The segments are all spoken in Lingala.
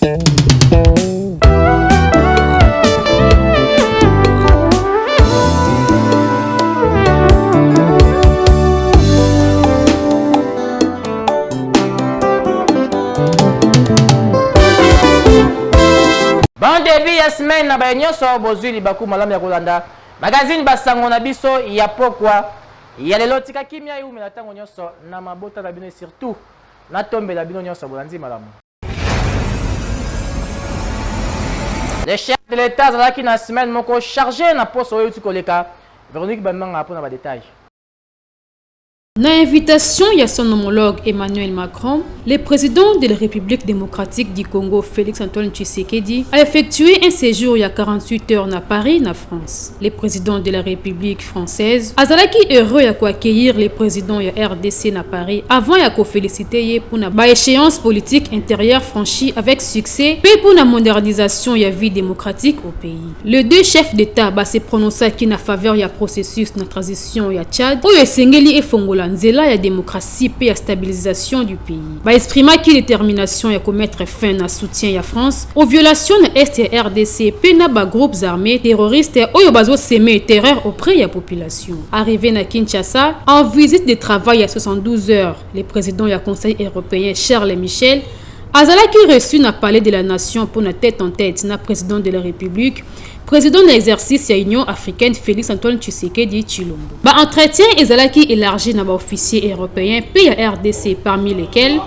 Début ya semaine na banyoso bozwi libaku malamu ya kolanda magazine basango na biso ya pokwa ya lelo tika kimia yumela tango nyonso na mabota na bino surtout na tombela bino nyonso bolanzi malamu. Le chef de l'État zalaki na semaine moko chargé na poste oyo tikoleka Véronique Bamanga pour na détail. Na invitation à son homologue Emmanuel Macron, le président de la République démocratique du Congo, Félix-Antoine Tshisekedi, a effectué un séjour il y a 48 heures à Paris, en France. Le président de la République française a été heureux d'accueillir le président de la RDC à Paris avant de féliciter pour la échéance politique intérieure franchie avec succès et pour la modernisation de la vie démocratique au pays. Les deux chefs d'État se prononcé qui na faveur du processus de transition au Tchad, où Sengeli et Fongola nzela ya démocratie et la stabilisation du pays. Va exprimer qui détermination à commettre fin à soutien à France aux violations de Est et RDC et na ba groupes armés terroristes oyo bazo semer terreur auprès de la population. Arrivé à Kinshasa en visite de travail à 72 heures, le président du Conseil européen Charles Michel Azalaki reçu na palais de la nation pour na tête en tête na président de la République, président de l'exercice de l'Union africaine Félix-Antoine Tshisekedi Tshilombo. Ba entretien Azalaki élargi na ba officiers européens puis RDC parmi lesquels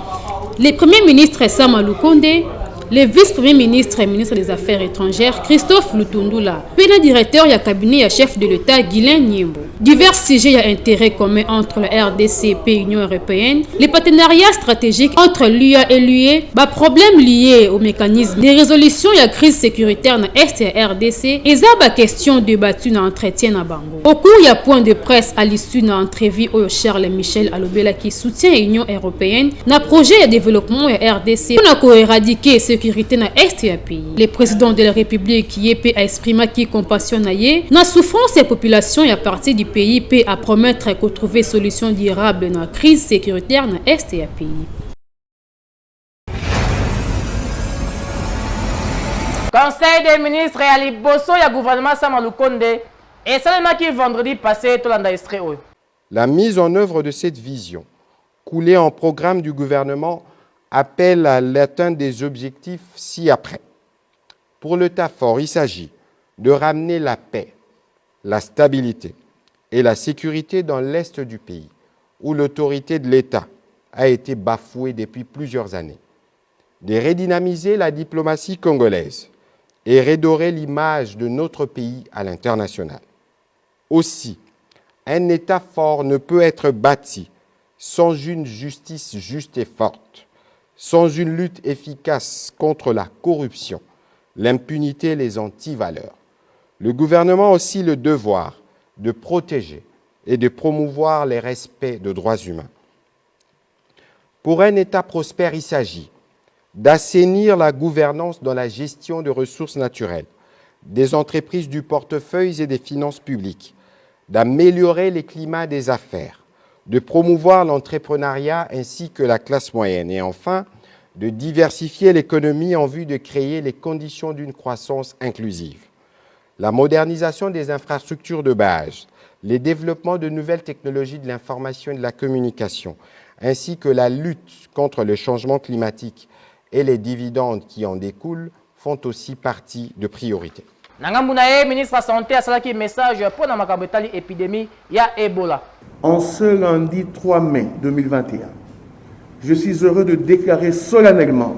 le premier ministre Sama Lukonde, le vice-premier ministre et ministre des Affaires étrangères Christophe Lutundula, puis le directeur du cabinet et chef de l'État Guylain Nyembo. Divers sujets à intérêt commun entre la RDC et l'Union européenne, les partenariats stratégiques entre l'UA et l'UE, les problèmes liés au mécanisme de résolution de la crise sécuritaire dans l'Est et la RDC, et les questions débattues dans l'entretien à Bango. Au cours, il y a point de presse à l'issue de l'entrevue où Charles Michel Alobela qui soutient l'Union européenne dans le projet de développement de la RDC pour éradiquer sécurité dans l'Est et le pays. Le président de la République qui a exprimé qui compassion na souffrance des populations et à partir du pays peut à promettre qu'on trouve solution durable dans la crise sécuritaire dans l'Est et le pays. Conseil des ministres et à l'Ibosso et gouvernement Sama Lukonde et seulement qui vendredi passé tout l'industrie. La mise en œuvre de cette vision, coulée en programme du gouvernement, appelle à l'atteinte des objectifs ci-après. Pour le TAFOR, il s'agit de ramener la paix, la stabilité et la sécurité dans l'Est du pays, où l'autorité de l'État a été bafouée depuis plusieurs années, de redynamiser la diplomatie congolaise et redorer l'image de notre pays à l'international. Aussi, un État fort ne peut être bâti sans une justice juste et forte, sans une lutte efficace contre la corruption, l'impunité et les antivaleurs. Le gouvernement a aussi le devoir de protéger et de promouvoir les respects de droits humains. Pour un État prospère, il s'agit d'assainir la gouvernance dans la gestion de ressources naturelles, des entreprises du portefeuille et des finances publiques, d'améliorer les climats des affaires, de promouvoir l'entrepreneuriat ainsi que la classe moyenne et enfin, de diversifier l'économie en vue de créer les conditions d'une croissance inclusive. La modernisation des infrastructures de base, les développements de nouvelles technologies de l'information et de la communication, ainsi que la lutte contre le changement climatique et les dividendes qui en découlent font aussi partie de priorités. Nangambunae, ministre de la Santé, a salaki message pour la makabetali épidémie ya Ebola. En ce lundi 3 mai 2021, je suis heureux de déclarer solennellement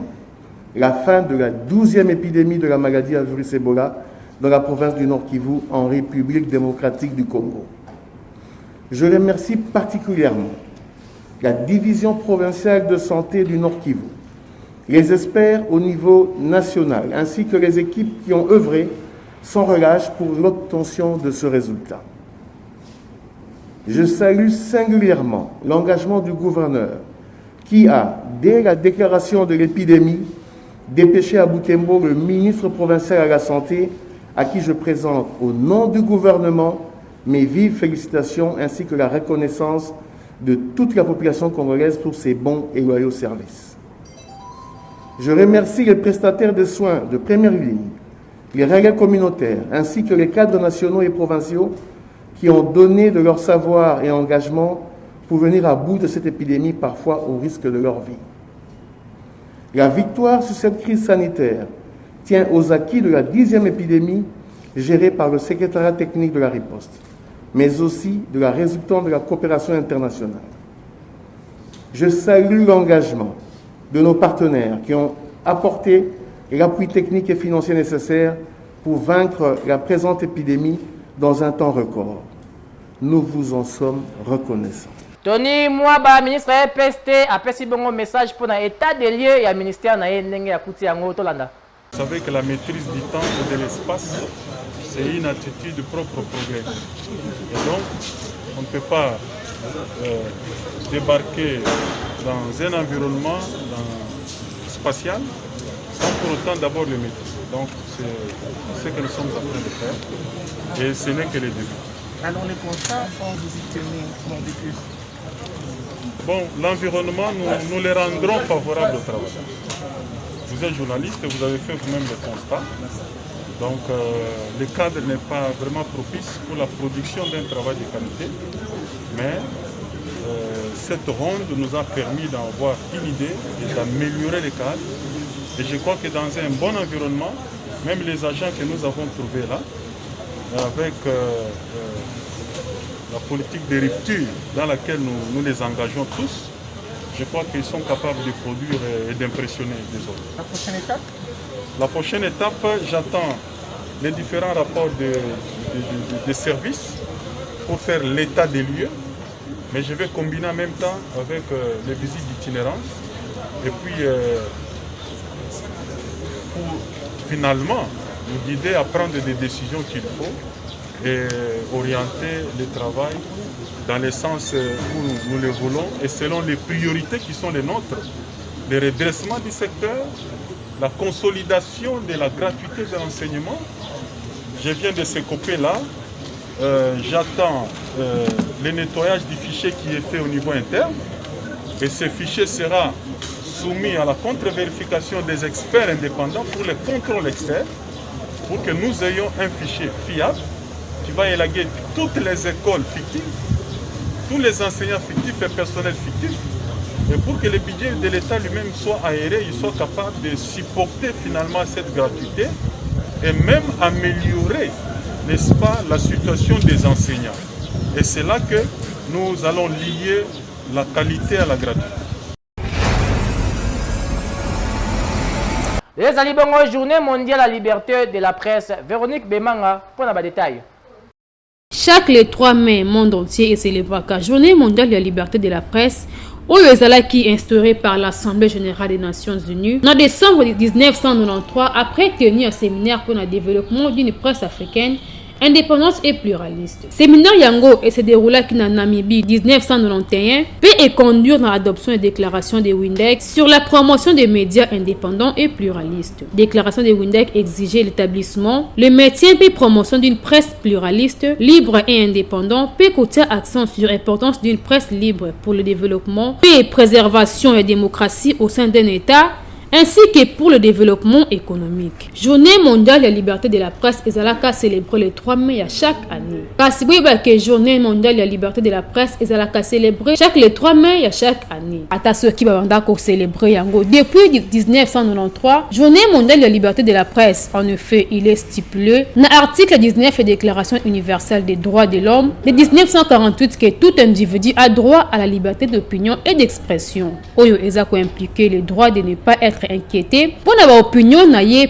la fin de la 12e épidémie de la maladie à virus Ebola dans la province du Nord Kivu, en République démocratique du Congo. Je remercie particulièrement la division provinciale de santé du Nord Kivu, les experts au niveau national, ainsi que les équipes qui ont œuvré sans relâche pour l'obtention de ce résultat. Je salue singulièrement l'engagement du gouverneur qui a, dès la déclaration de l'épidémie, dépêché à Butembo le ministre provincial à la Santé, à qui je présente au nom du gouvernement mes vives félicitations ainsi que la reconnaissance de toute la population congolaise pour ses bons et loyaux services. Je remercie les prestataires de soins de première ligne, les relais communautaires, ainsi que les cadres nationaux et provinciaux qui ont donné de leur savoir et engagement pour venir à bout de cette épidémie, parfois au risque de leur vie. La victoire sur cette crise sanitaire tient aux acquis de la 10e épidémie gérée par le secrétariat technique de la riposte, mais aussi de la résultante de la coopération internationale. Je salue l'engagement de nos partenaires qui ont apporté l'appui technique et financier nécessaire pour vaincre la présente épidémie dans un temps record. Nous vous en sommes reconnaissants. Tony Mwaba, ministre EPST, a fait un message pour l'état des lieux et le ministère na Ndenge ya Kuti yango Tolanda. Vous savez que la maîtrise du temps et de l'espace, c'est une attitude propre au progrès. Et donc, on ne peut pas débarquer dans un environnement spatial sans pour autant d'abord le maîtriser. Donc, c'est ce que nous sommes en train de faire et ce n'est que le début. Alors, les constats sont visionnés mon début. Bon, l'environnement, nous les rendrons favorables au travail. Vous êtes journaliste et vous avez fait vous-même le constat. Donc, le cadre n'est pas vraiment propice pour la production d'un travail de qualité. Mais cette ronde nous a permis d'avoir une idée et d'améliorer les cadres. Et je crois que dans un bon environnement, même les agents que nous avons trouvés là, avec la politique de rupture dans laquelle nous les engageons tous, je crois qu'ils sont capables de produire et d'impressionner les autres. La prochaine étape? La prochaine étape, j'attends les différents rapports de services pour faire l'état des lieux, mais je vais combiner en même temps avec les visites d'itinérance et puis pour finalement nous guider à prendre des décisions qu'il faut et orienter le travail dans le sens où nous le voulons et selon les priorités qui sont les nôtres, le redressement du secteur, la consolidation de la gratuité de l'enseignement. Je viens de ce côté-là, j'attends le nettoyage du fichier qui est fait au niveau interne et ce fichier sera soumis à la contre-vérification des experts indépendants pour le contrôle externe pour que nous ayons un fichier fiable qui va élaguer toutes les écoles fictives, tous les enseignants fictifs et personnels fictifs, et pour que le budget de l'État lui-même soit aéré, il soit capable de supporter finalement cette gratuité et même améliorer, n'est-ce pas, la situation des enseignants. Et c'est là que nous allons lier la qualité à la gratuité. Les Alibongo, journée mondiale à la liberté de la presse. Véronique Bemanga, pour les détails. Chaque le 3 mai, monde entier est célébré la journée mondiale de la liberté de la presse, qui est instaurée par l'Assemblée générale des Nations unies en décembre 1993 après tenir un séminaire pour le développement d'une presse africaine indépendante et pluraliste. Séminaire Yango et se déroula en Namibie 1991 peut conduire dans l'adoption des déclarations de Windex sur la promotion des médias indépendants et pluralistes. Déclaration de Windex exigeait l'établissement, le maintien et promotion d'une presse pluraliste, libre et indépendante, peut côté accent sur l'importance d'une presse libre pour le développement et préservation de la démocratie au sein d'un État, ainsi que pour le développement économique. Journée mondiale de la liberté de la presse est célébrée le 3 mai à chaque année. Que Journée mondiale de la liberté de la presse est célébrée le 3 mai à chaque année. Atasoki babanda célébré depuis 1993. Journée mondiale de la liberté de la presse. En effet, il est stipulé dans l'article 19 de la Déclaration universelle des droits de l'homme de 1948 que tout individu a droit à la liberté d'opinion et d'expression. Oyo ezako impliqué le droit de ne pas être inquiété pour avoir opinion naye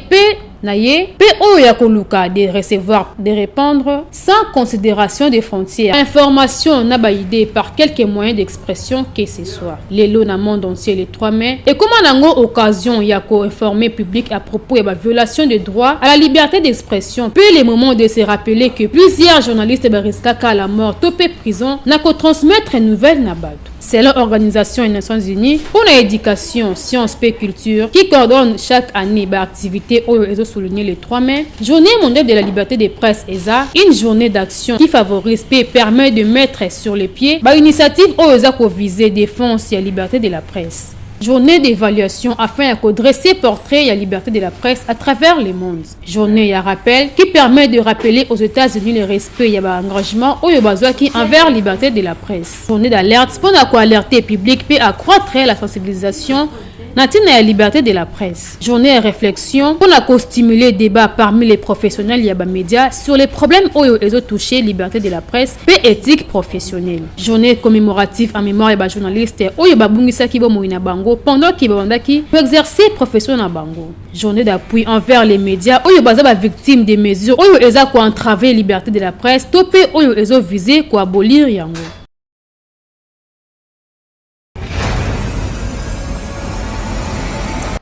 de recevoir, de répondre sans considération des frontières. Information n'a pas idée par quelques moyens d'expression que ce soit. Les lots dans le monde entier le 3 mai. Et comment on a occasion yako informer public à propos de la violation des droits à la liberté d'expression. Puis les moments de se rappeler que plusieurs journalistes risquent à la mort, topé prison, n'a qu'à transmettre une nouvelle nabad. C'est l'Organisation des Nations Unies pour l'éducation, sciences et culture qui coordonne chaque année l'activité où ils ont souligné le 3 mai. Journée mondiale de la liberté des presses ESA, une journée d'action qui favorise et permet de mettre sur les pieds l'initiative où ils ont visé défense et la liberté de la presse. Journée d'évaluation afin de dresser portrait de la liberté de la presse à travers le monde. Journée à rappel qui permet de rappeler aux États-Unis le respect et l'engagement envers la liberté de la presse. Journée d'alerte pour alerter le public et accroître la sensibilisation dans la liberté de la presse. Journée de réflexion pour stimuler le débat parmi les professionnels et les médias sur les problèmes où ils ont touché la liberté de la presse et éthique professionnelle. Journée commémorative en mémoire des journalistes où ils ont pendant qu'ils ont exercer profession na bango. Journée d'appui envers les médias où ils sont victimes des mesures où ils ont entravé la liberté de la presse topé où ils ont visé pour abolir yango.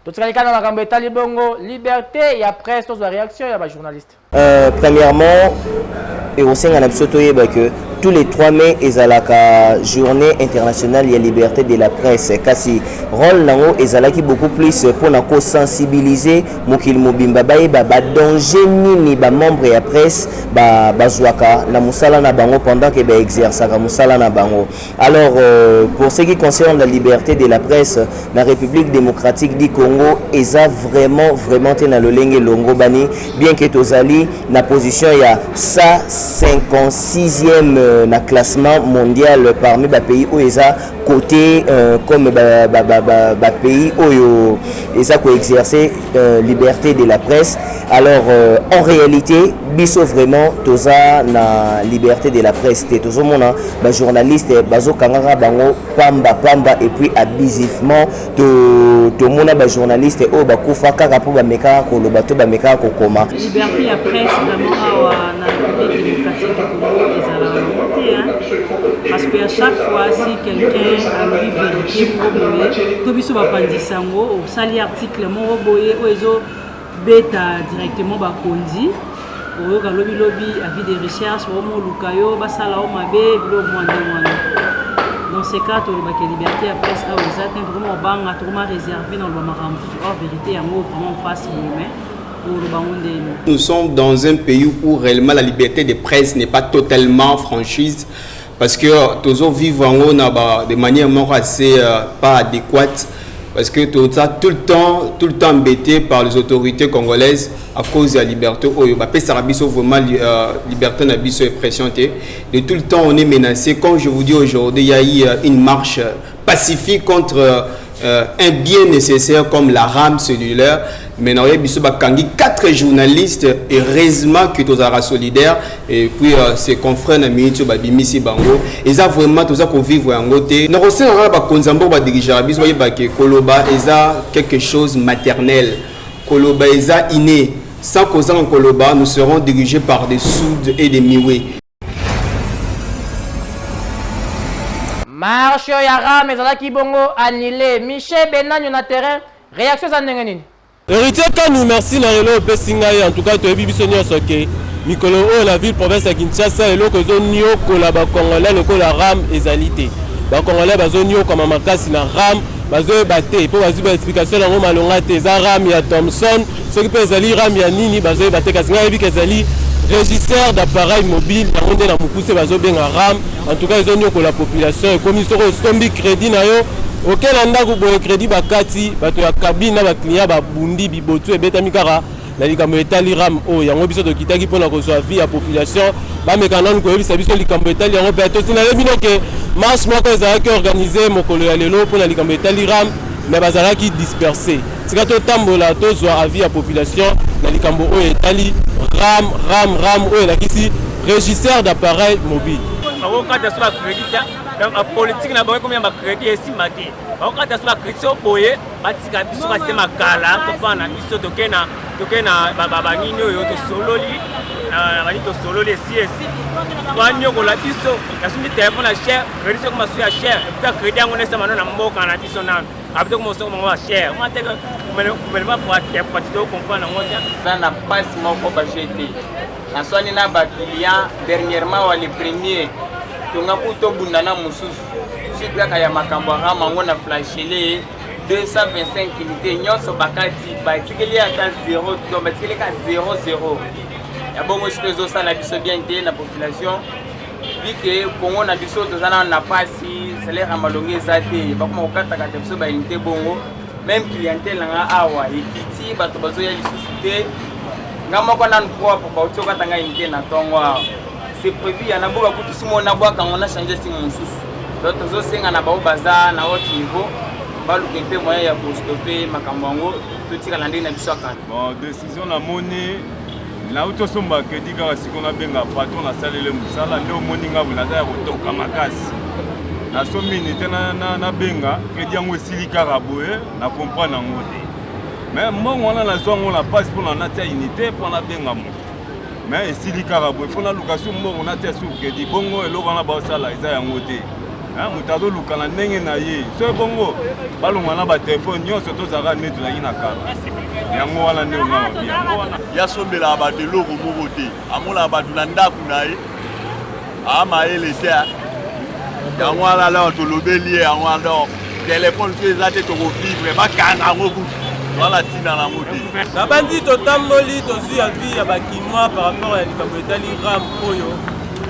Totikalika makambo etali bongo liberté ya presse aux réactions ya ba journaliste. Premièrement, et au sein de que tous les 3 mai et à la journée internationale de la liberté de la presse kasi rôle nango ezalaki beaucoup plus pour nako sensibiliser mokili mobimba ba danger nini ba membre ya presse bazwaka na musala na bango pendant que ba exerçaka musala na bango. Alors pour ce qui concerne la liberté de la presse la République démocratique du Congo eza vraiment tena lolenge longo bani bien que tozali na position ya 156e na classement mondial parmi les pays où ils ont côté comme pays où ils ont exercé liberté de la presse. Alors en réalité biso vraiment toza na liberté de la presse tozo mona ba journaliste bazo kangaka bango pamba et puis abusivement to mona ba journaliste o ba kufa kaka po ba meka ko loba to ba meka ko koma. Liberté ya presse vraiment awa na République démocratique du Congo ezala monté parce que à chaque fois si quelqu'un a lu vérité pour boye to biso ba pandisango au sali article mo boye o ezo beta directement ba kondi o ka lobby avis de recherche o mo lukayo basala o mabe bilo mwande. Dans ces cas, la liberté à presse a vraiment banga, vraiment réservé dans le maram hors vérité, à mot vraiment face Nous sommes dans un pays où réellement la liberté de presse n'est pas totalement franchise parce que tous vivent de manière assez pas adéquate. Parce que tout le temps embêté par les autorités congolaises à cause de la liberté. Vraiment liberté n'a pas présenté. De tout le temps on est menacé. Comme je vous dis aujourd'hui, il y a eu une marche pacifique contre un bien nécessaire comme la rame cellulaire. Mais il y a 4 journalistes et heureusement que tous sont solidaires et puis ses confrères na minute babimisi bango ils ont vraiment tout ça qu'on vivre en côté nous recevons ba konzambo ba dirigeant biso ba ke koloba eza quelque chose maternel koloba eza inné sans cause en koloba nous serons dirigés par des souds et des miwé. Marche ya rame ezalaki bongo annulé Michel Benanyo na terrain réaction za ndenge nini. Héritier Kanou, merci na relo pesinga en tout cas to bibiso nyonso ke mikolo o la ville province ya Kinshasa eloko zonio ko la ba congolais loko la ram ezalité ba congolais bazonio comme makasi na ram bazo baté po bazu ba explication na malonga te za ram ya Thomson ce qui peut ezali ram ya nini bazo baté kasinga ebi kezali régisseur d'appareil mobile na onde na mukuse bazo benga ram en tout cas zonio ko la population et comme soko sombi crédit na yo auquel andako boye crédit bakati bato ya cabine na ba client ba bundi bibotu ebeta mikara na likambo etali ram o yango biso to kitaki pona ko so vie ya population ba mekana ko yebisa biso likambo etali yango pe to sina lebino ke marche moko ezalaki organisé mokolo ya lelo pona likambo etali ram mais bazalaki dispersé tika to tambola to zo avis ya population na likambo o etali ram o elakisi régisseur d'appareil mobile. La politique n'a pas combien de crédits ici matin. On a des crédits au boye, batika biso ka sema kala, to fana biso to kena babani yo to sololi, bani to sololi ici. Bani ko la biso, la sumi téléphone la cher, crédit comme ça cher, ta crédit on est sama na mboka na biso na. Après comment ça comment cher. On a te mais pas pour te comprendre ngoja. Ça n'a pas moko ba jeté. Na swani na ba client dernièrement wa les premiers tunga kuto bundana mususu sikaka ya makambo rama ngona flashele 225 unités nyonso bakati batikeli ata 0 to batikeli ka 00 ya bongo sitezo sala biso bien te na population vu que Congo na biso tozana na pasi salaire ya malongi eza te bakoma kokatakata biso baunité bongo même clientèle nanga awa ekiti bato bazoya lisusu te nga moko nanu propre bauti okatanga unité na ntongo awa c'est prévu yana bo bakutu si mona bwakango na change si mosusu donc tozosenga na bao baza na haut niveau baluka mpe moyen ya kostope makambo yango totikala ndenge na biso akana bon décision na moni nauti osomba kredi kaka siko nabenga patron nasalele mosala nde omoni nga naza ya kotoka makasi nasombi unité nabenga kredi yango esili kaka boye na comprendre yango te mais mbongo wana nazwa yango na pasi mpona natia unité mpo nabenga moto mais esili kaka boye fo naluka su mbongo natia su kredi bongo eloko wana baosala eza yango te moto azoluka na ndenge na ye so bongo balonga na batelefone nyonso tozalaka nde tozalaki na kala yango wana nde onga mabi yango wana yasombelaka bato eloko moko te amonaka bato na ndako na ye amayele te yango wana leo tolobeli ye yango wana telefone so eza te tokofivre bakanga yango kutu wana ntina nango te na bandi totamboli tozwi ya vie ya bakinois par rapport ya likambo etali ram oyo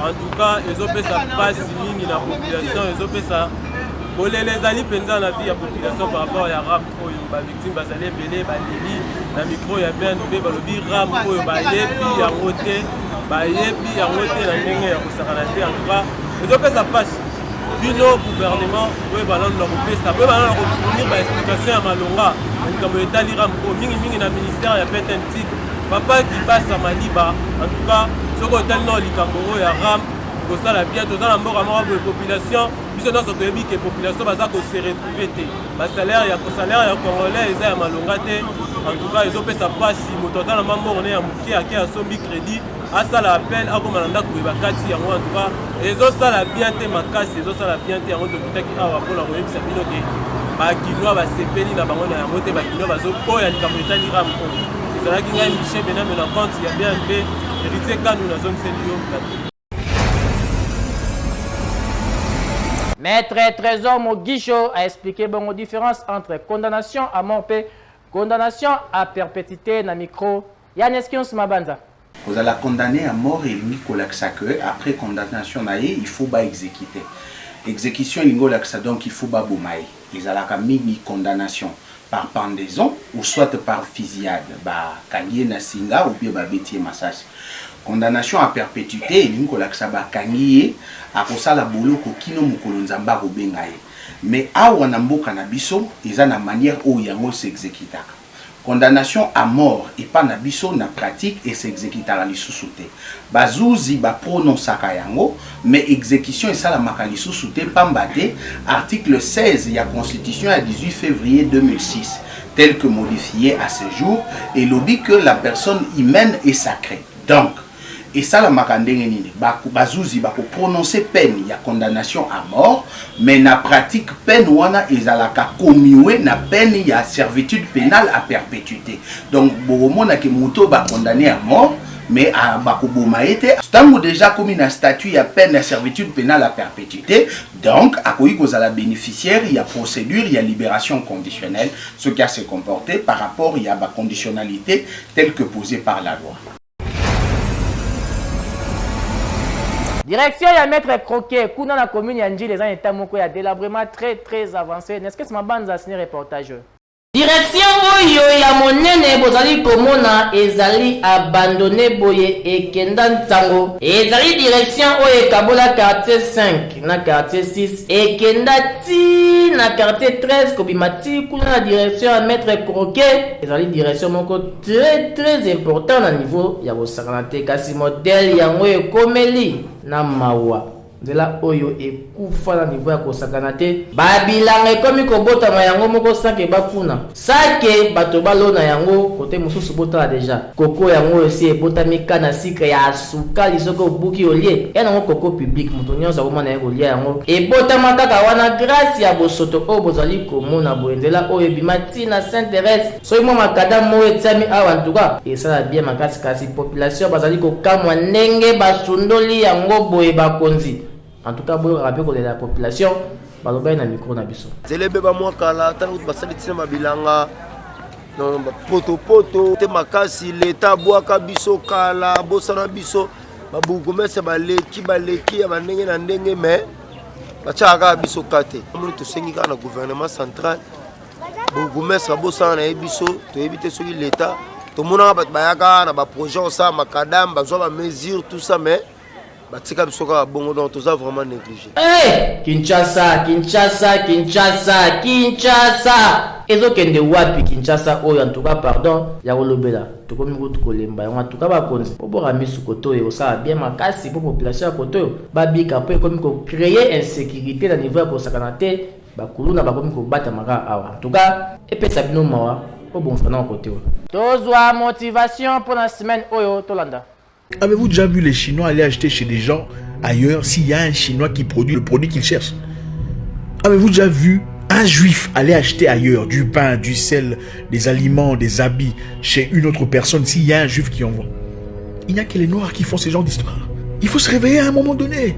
en tout cas ezopesa pasi mingi na population ezopesa bolele ezali mpenza na vie ya population par rapport ya ram oyo bavictime bazali ebele baleli na micro ya bnb balobi ram oyo bayebi yango te na ndenge ya kosakana te en tout cas ezopesa pasi bino gouvernement oyo balanda kopesa oyo balanda kofournir baexplication ya malonga na likambo etali ram oyo mingimingi na ministère ya ptntik papa kibasa maliba en tout cas soko otali na likambo oyo ya ram kosala bien toza na mboka moko boye population biso nyonso toyebi ke population baza kose retrouve te basalaire ya congolais eza ya malonga te en tout cas ezopesa pasi moto aza na mambongo ne ya moke ake asombi crédit asala appel akoma na ndako boye bakati yango en tout cas ezosala bien te makasi ezosala bien te yango tokutaki awa mpona koyebisa bino ke bakinois basepeli na bango na yango te bakinois bazokoya likambo etali ram oyo ezalaki ngai michel bename na compte ya bnb héritier kanu nazongiseli yo Maître Trésor Moguicho a expliqué la différence entre condamnation à mort et condamnation à perpétuité dans le micro. Yann Eskions Mabanza. Vous allez condamner à mort et lui après condamnation il faut pas exécuter. Exécution il donc il faut pas boumaï. Ils allaient mini condamnation par pendaison ou soit par fusillade, bah kangié na singa ou bien bah bétier massage. Condamnation à perpétuité il ba kangié à kosala boloko kino mukolo nzamba ko bengaye. Mais awa na mboka na biso eza na manière où yango s'exécutaka. Condamnation à mort et pas na biso na pratique et s'exécutera lisusu te. Bazuzi ba prononcaka yango mais exécution et ça la maka lisusu te pamba te article 16 ya constitution à 18 février 2006 tel que modifié à ce jour et l'objet que la personne humaine est sacrée. Donc et ça la makandenge nini bazuzi bako prononcer peine ya condamnation à mort mais na pratique peine wana ezalaka komiwe na peine ya servitude pénale à perpétuité. Donc bomona ke moto ba condamné à mort mais à bakoboma été tango déjà comme un statut ya peine à servitude pénale à perpétuité donc akoyi kozala bénéficiaire il y a procédure il y a libération conditionnelle ce qui a se comporté par rapport il y a ba conditionnalité telle que posée par la loi. Direction ya maître Croquet, kuna la commune ya Njili, les gens état moko ya délabrement très avancé. N'est-ce que c'est ma bande à signer reportage? Direction oyo ya monene bozali komona ezali abandonné boye ekenda ntango. Ezali direction oyo kabola quartier 5 na quartier 6 ekenda ti na quartier 13 kobimati kuna la direction ya maître Croquet. Ezali direction moko très important na niveau ya bosakanate kasi modèle yango ekomeli na mawa. De la oyo ekufa na niveau ya kosakana te babilanga ekomi kobotama yango moko sake bakuna sake bato balona yango kote mosusu botala deja koko yango esi ebotami kana sika ya sukali soko buki olie ya nango koko public moto nyonso akomona yango lia yango ebotama kaka wana grâce ya bosoto oyo bozali komona boyenzela oyo ebima ntina Saint-Thérèse soki mwa makada mo etiami awa ntuka esala bien makasi kasi population bazali kokamwa ndenge basundoli yango boye bakonzi. En tout cas, vous rappelez que la population va avoir un micro na biso. C'est le bébé moi kala, tant que basali tsema bilanga, non poto te makasi l'état boaka biso kala, bosana biso, babourgmestre baleki ya bandenge na ndenge mais batiaka biso kate omoni tosengi kaka na gouvernement central bourgmestre abosana na ye biso toyebi te soki l'état tomonaka bato bayaka na baprojet osala makadame bazwa bamesure tout ça mais batika biso kaka bongo donc toza vraiment négligé. Kinshasa ezokende wapi Kinshasa oyo en tout cas pardon ya kolobela tokomi kutu kolemba yango en tout cas bakonzi obora misu kotoyo osala bien makasi pour population ya kotoyo babika po ekomi ko créer insécurité na niveau ya kosakana te bakuluna bakomi kobata maka awa en tout cas epesa bino mawa obonfana na kotoyo tozwa motivation pour la semaine oyo tolanda. Avez-vous déjà vu les Chinois aller acheter chez des gens ailleurs s'il y a un Chinois qui produit le produit qu'ils cherchent? Avez-vous déjà vu un Juif aller acheter ailleurs du pain, du sel, des aliments, des habits chez une autre personne s'il y a un Juif qui envoie? Il n'y a que les Noirs qui font ce genre d'histoire. Il faut se réveiller à un moment donné.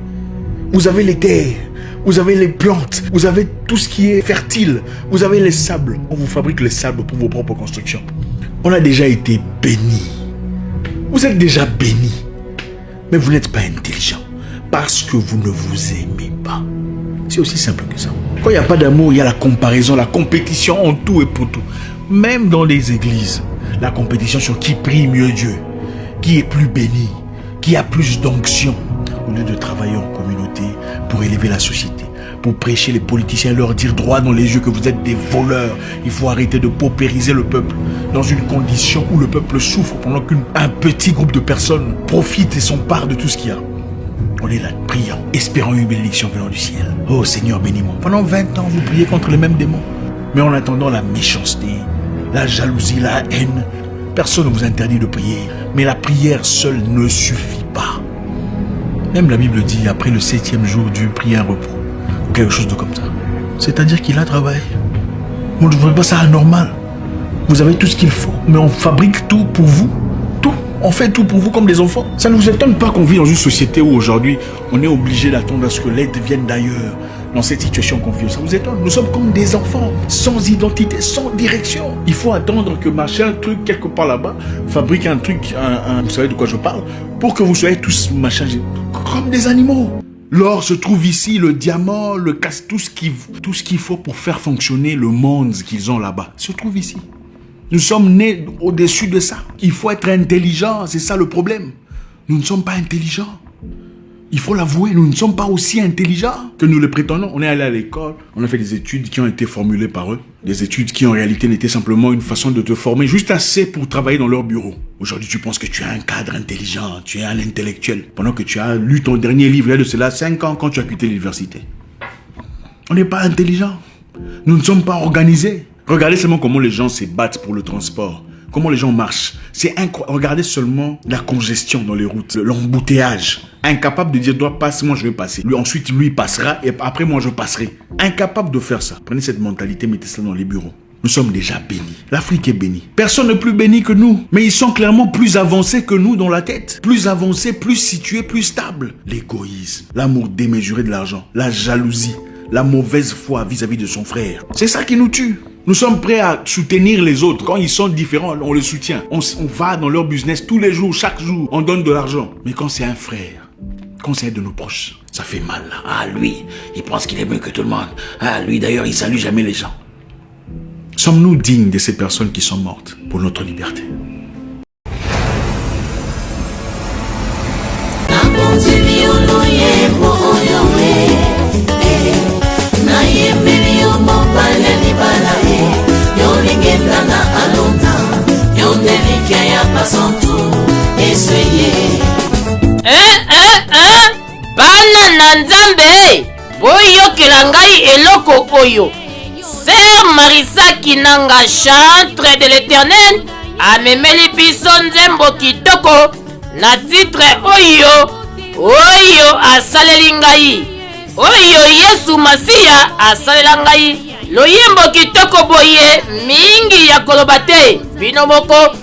Vous avez les terres, vous avez les plantes, vous avez tout ce qui est fertile, vous avez les sables. On vous fabrique les sables pour vos propres constructions. On a déjà été bénis. Vous êtes déjà bénis, mais vous n'êtes pas intelligent parce que vous ne vous aimez pas. C'est aussi simple que ça. Quand il n'y a pas d'amour, il y a la comparaison, la compétition en tout et pour tout. Même dans les églises, la compétition sur qui prie mieux Dieu, qui est plus béni, qui a plus d'onction, au lieu de travailler en communauté pour élever la société, pour prêcher les politiciens, leur dire droit dans les yeux que vous êtes des voleurs. Il faut arrêter de paupériser le peuple dans une condition où le peuple souffre pendant qu'un petit groupe de personnes profite et s'empare de tout ce qu'il y a. On est là, priant, espérant une bénédiction venant du ciel. Oh Seigneur, bénis-moi. Pendant 20 ans, vous priez contre les mêmes démons. Mais en attendant la méchanceté, la jalousie, la haine, personne ne vous interdit de prier. Mais la prière seule ne suffit pas. Même la Bible dit, après le 7e jour, Dieu prie un repos. Ou quelque chose de comme ça. C'est-à-dire qu'il a travaillé. Vous ne trouvez pas ça anormal? Vous avez tout ce qu'il faut, mais on fabrique tout pour vous. Tout. On fait tout pour vous comme des enfants. Ça ne vous étonne pas qu'on vit dans une société où aujourd'hui, on est obligé d'attendre à ce que l'aide vienne d'ailleurs. Dans cette situation qu'on vit, ça vous étonne? Nous sommes comme des enfants, sans identité, sans direction. Il faut attendre que machin, truc, quelque part là-bas, fabrique un truc, vous savez de quoi je parle, pour que vous soyez tous machin, comme des animaux. L'or se trouve ici, le diamant, le casse, tout ce qu'il faut pour faire fonctionner le monde qu'ils ont là-bas se trouve ici. Nous sommes nés au-dessus de ça. Il faut être intelligent, c'est ça le problème. Nous ne sommes pas intelligents. Il faut l'avouer, nous ne sommes pas aussi intelligents que nous le prétendons. On est allé à l'école, on a fait des études qui ont été formulées par eux. Des études qui en réalité n'étaient simplement une façon de te former juste assez pour travailler dans leur bureau. Aujourd'hui, tu penses que tu es un cadre intelligent, tu es un intellectuel. Pendant que tu as lu ton dernier livre, il y a de cela 5 ans quand tu as quitté l'université. On n'est pas intelligent. Nous ne sommes pas organisés. Regardez seulement comment les gens se battent pour le transport. Comment les gens marchent. C'est incroyable. Regardez seulement la congestion dans les routes, l'embouteillage. Incapable de dire, toi passe, moi je vais passer. Lui, ensuite, lui passera et après moi je passerai. Incapable de faire ça. Prenez cette mentalité, mettez ça dans les bureaux. Nous sommes déjà bénis. L'Afrique est bénie. Personne n'est plus béni que nous. Mais ils sont clairement plus avancés que nous dans la tête. Plus avancés, plus situés, plus stables. L'égoïsme, l'amour démesuré de l'argent, la jalousie, la mauvaise foi vis-à-vis de son frère. C'est ça qui nous tue. Nous sommes prêts à soutenir les autres. Quand ils sont différents, on les soutient. On va dans leur business tous les jours, chaque jour. On donne de l'argent. Mais quand c'est un frère, quand c'est un de nos proches, ça fait mal. Ah, lui, il pense qu'il est mieux que tout le monde. Ah, lui, d'ailleurs, il salue jamais les gens. Sommes-nous dignes de ces personnes qui sont mortes pour notre liberté? Bana na Nzambe boyokela ngai eloko oyo. Sœur Marisa Kinanga, chantre de l'Éternel, amemeli biso nzembo kitoko na titre oyo asaleli ngai, oyo Yesu Masiya asalela ngai. Loyembo kitoko boye mingi ya koloba te, bino moko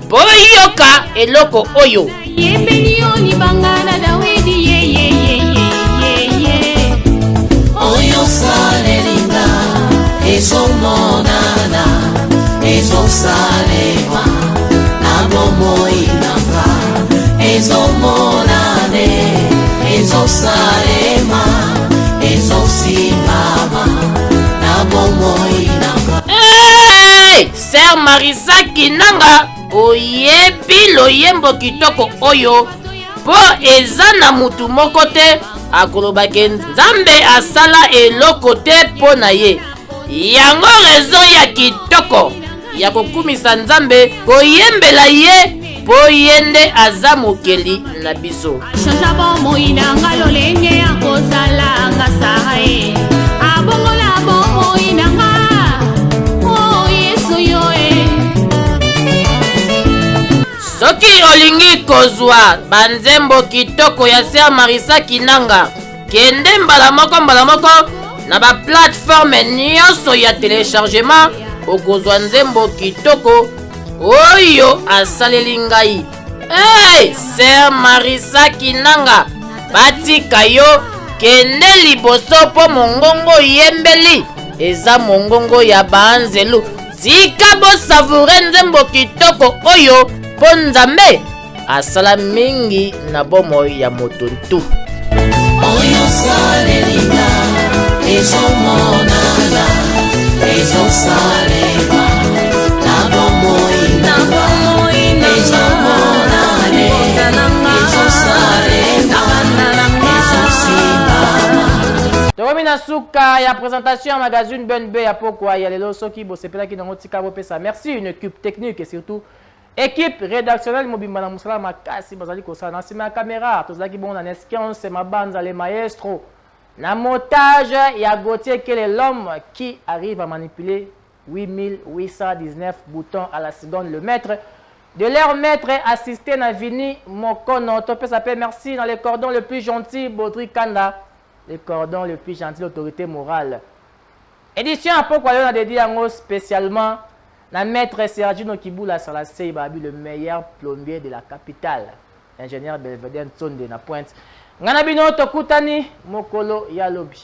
boyoka eloko oyo. Yebeni bangana Dawidi oyo salelinga ezomonana ezosalewa na bomoi nanga ezomonana ezosalema ezosimama na bomoi nanga. Hey! Sœur Marisa Kinanga oyebi loyembo kitoko oyo po eza na mutu moko te akolobake Nzambe asala eloko te po na ye. Yango raison ya kitoko ya kokumisa Nzambe koyembela ye po yende aza mokeli na biso. Shanja bomoi nanga lolenge ya kozala nga sae abongola bomoi nanga o Yesu yoe. Soki olingi kozwa banzembo kitoko ya Sœur Marisa Kinanga, kende mbala moko na ba plateforme nyonso ya téléchargement okozwa nzembo kitoko oyo asaleli ngai. Hey, Sœur Marisa Kinanga, batika yo kende liboso po mongongo yembeli eza mongongo ya banzelu. Tika bo savure nzembo kitoko oyo po Nzambe asala mingi na bomoi ya motuntu. Oyo salelinga ezomonana ezosalema na bomoi nanga ezomonane ezosalema ezosimama. Tokomi na suka ya présentation ya magazine BNB ya pokwa ya lelo soki bosepelaki nango tika bopesa merci une équipe technique et surtout équipe rédactionnelle mobimba na musala makasi bazali kosala na nsima ya caméra tozalaki bongo na Nescience Mabanza le maestro na montage ya Gauthier Kele l'homme qui arrive à manipuler 8819 boutons à la seconde, le maître de leur maître assisté na Vini Mokono. Topé s'appelle merci dans les cordons le plus gentil Baudry Kanda, les cordons le plus gentil l'autorité morale. Édition à Pokwa on a dédié spécialement na maître Sergino Kibula Salasei Babi, le meilleur plombier de la capitale, ingénieur Belvedere Tsonde na Pointe. Ngana bino tokutani mokolo ya lobi.